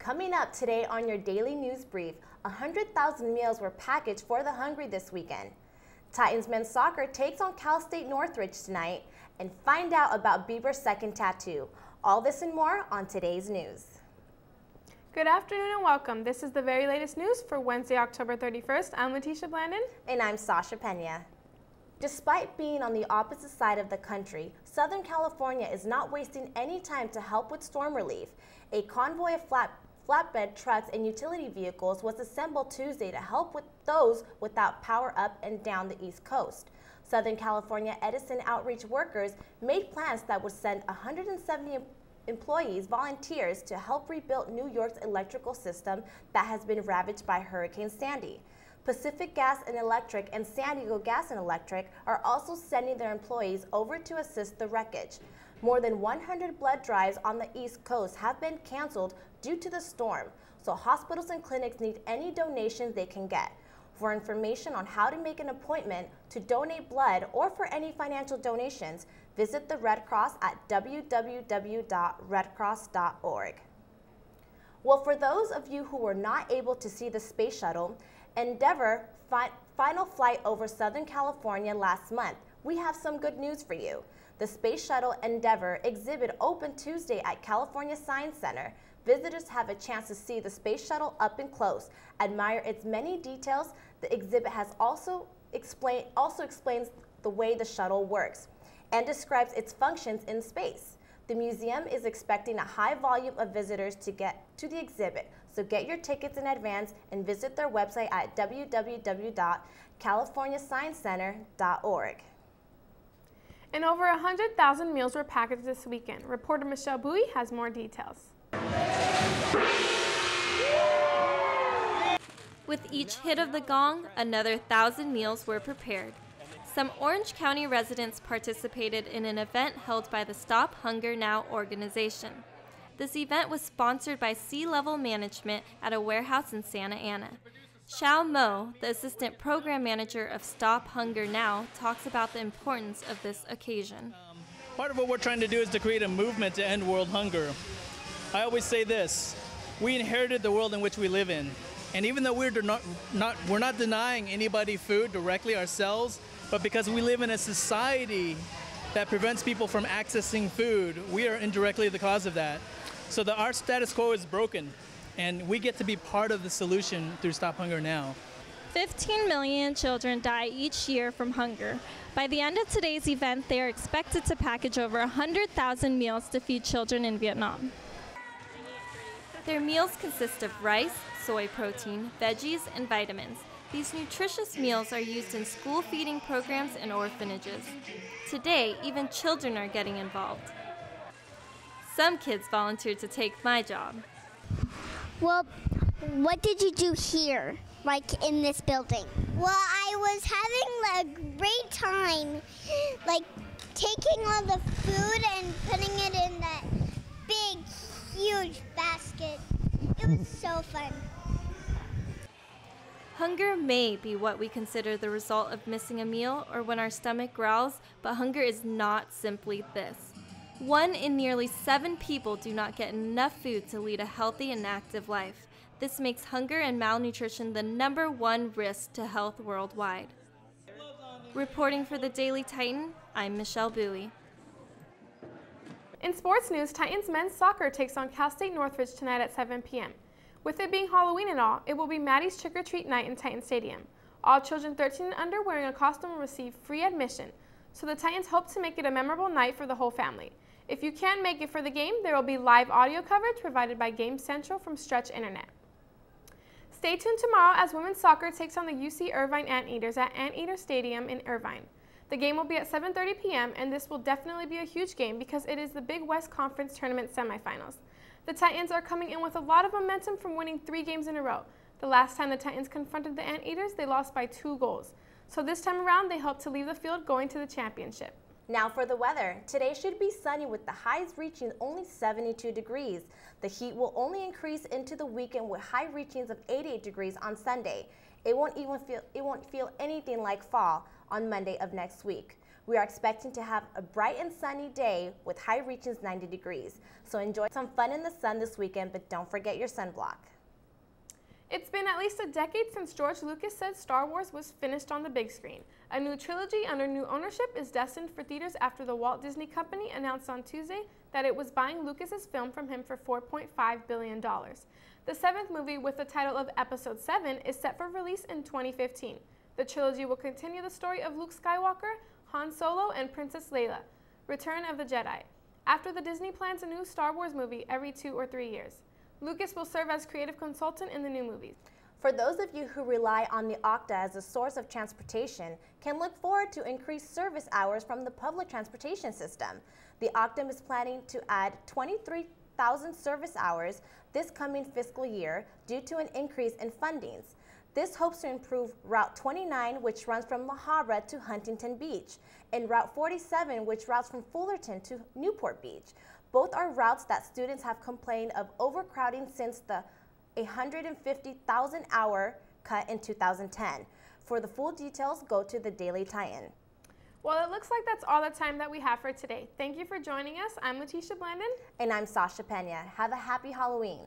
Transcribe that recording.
Coming up today on your daily news brief, 100,000 meals were packaged for the hungry this weekend. Titans men's soccer takes on Cal State Northridge tonight, and find out about Bieber's second tattoo. All this and more on today's news. Good afternoon and welcome. This is the very latest news for Wednesday, October 31st. I'm Lottiesha Blandon. And I'm Sasha Pena. Despite being on the opposite side of the country, Southern California is not wasting any time to help with storm relief. A convoy of flatbed trucks and utility vehicles was assembled Tuesday to help with those without power up and down the East Coast. Southern California Edison outreach workers made plans that would send 170 employees, volunteers, to help rebuild New York's electrical system that has been ravaged by Hurricane Sandy. Pacific Gas and Electric and San Diego Gas and Electric are also sending their employees over to assist the wreckage. More than 100 blood drives on the East Coast have been canceled due to the storm, so hospitals and clinics need any donations they can get. For information on how to make an appointment to donate blood or for any financial donations, visit the Red Cross at www.redcross.org. Well, for those of you who were not able to see the space shuttle Endeavour final flight over Southern California last month, we have some good news for you. The Space Shuttle Endeavour exhibit opened Tuesday at California Science Center. Visitors have a chance to see the space shuttle up and close, admire its many details. The exhibit has also explains the way the shuttle works and describes its functions in space. The museum is expecting a high volume of visitors to get to the exhibit, so get your tickets in advance and visit their website at www.californiasciencecenter.org. And over 100,000 meals were packaged this weekend. Reporter Michelle Bowie has more details. With each hit of the gong, another 1,000 meals were prepared. Some Orange County residents participated in an event held by the Stop Hunger Now organization. This event was sponsored by C-Level Management at a warehouse in Santa Ana. Xiao Mo, the assistant program manager of Stop Hunger Now, talks about the importance of this occasion. Part of what we're trying to do is to create a movement to end world hunger. I always say this: we inherited the world in which we live in, and even though we're not denying anybody food directly ourselves, but because we live in a society that prevents people from accessing food, we are indirectly the cause of that. So our status quo is broken, and we get to be part of the solution through Stop Hunger Now. 15 million children die each year from hunger. By the end of today's event, they are expected to package over 100,000 meals to feed children in Vietnam. Their meals consist of rice, soy protein, veggies, and vitamins. These nutritious meals are used in school feeding programs and orphanages. Today, even children are getting involved. Some kids volunteered to take my job. Well, what did you do here, like in this building? Well, I was having a great time, like taking all the food and putting it in that big, huge basket. It was so fun. Hunger may be what we consider the result of missing a meal or when our stomach growls, but hunger is not simply this. 1 in nearly 7 people do not get enough food to lead a healthy and active life. This makes hunger and malnutrition the #1 risk to health worldwide. Reporting for the Daily Titan, I'm Michelle Bowie. In sports news, Titans men's soccer takes on Cal State Northridge tonight at 7 p.m. With it being Halloween and all, it will be Maddie's trick-or-treat night in Titan Stadium. All children 13 and under wearing a costume will receive free admission, so the Titans hope to make it a memorable night for the whole family. If you can't make it for the game, there will be live audio coverage provided by Game Central from Stretch Internet. Stay tuned tomorrow as women's soccer takes on the UC Irvine Anteaters at Anteater Stadium in Irvine. The game will be at 7:30 p.m. and this will definitely be a huge game because it is the Big West Conference Tournament semifinals. The Titans are coming in with a lot of momentum from winning 3 games in a row. The last time the Titans confronted the Anteaters, they lost by 2 goals. So this time around, they hope to leave the field going to the championship. Now for the weather. Today should be sunny with the highs reaching only 72 degrees. The heat will only increase into the weekend with high reachings of 88 degrees on Sunday. It won't feel anything like fall on Monday of next week. We are expecting to have a bright and sunny day with high reaching 90 degrees. So enjoy some fun in the sun this weekend, but don't forget your sunblock. It's been at least a decade since George Lucas said Star Wars was finished on the big screen. A new trilogy under new ownership is destined for theaters after the Walt Disney Company announced on Tuesday that it was buying Lucas's film from him for $4.5 billion. The seventh movie, with the title of Episode 7, is set for release in 2015. The trilogy will continue the story of Luke Skywalker, Han Solo, and Princess Leia, Return of the Jedi. After the Disney plans a new Star Wars movie every 2 or 3 years. Lucas will serve as creative consultant in the new movies. For those of you who rely on the Octa as a source of transportation, can look forward to increased service hours from the public transportation system. The Octa is planning to add 23,000 service hours this coming fiscal year due to an increase in fundings. This hopes to improve Route 29, which runs from La Habra to Huntington Beach, and Route 47, which routes from Fullerton to Newport Beach. Both are routes that students have complained of overcrowding since the 150,000-hour cut in 2010. For the full details, go to the Daily Tie-In. Well, it looks like that's all the time that we have for today. Thank you for joining us. I'm Lottiesha Blandon. And I'm Sasha Pena. Have a happy Halloween.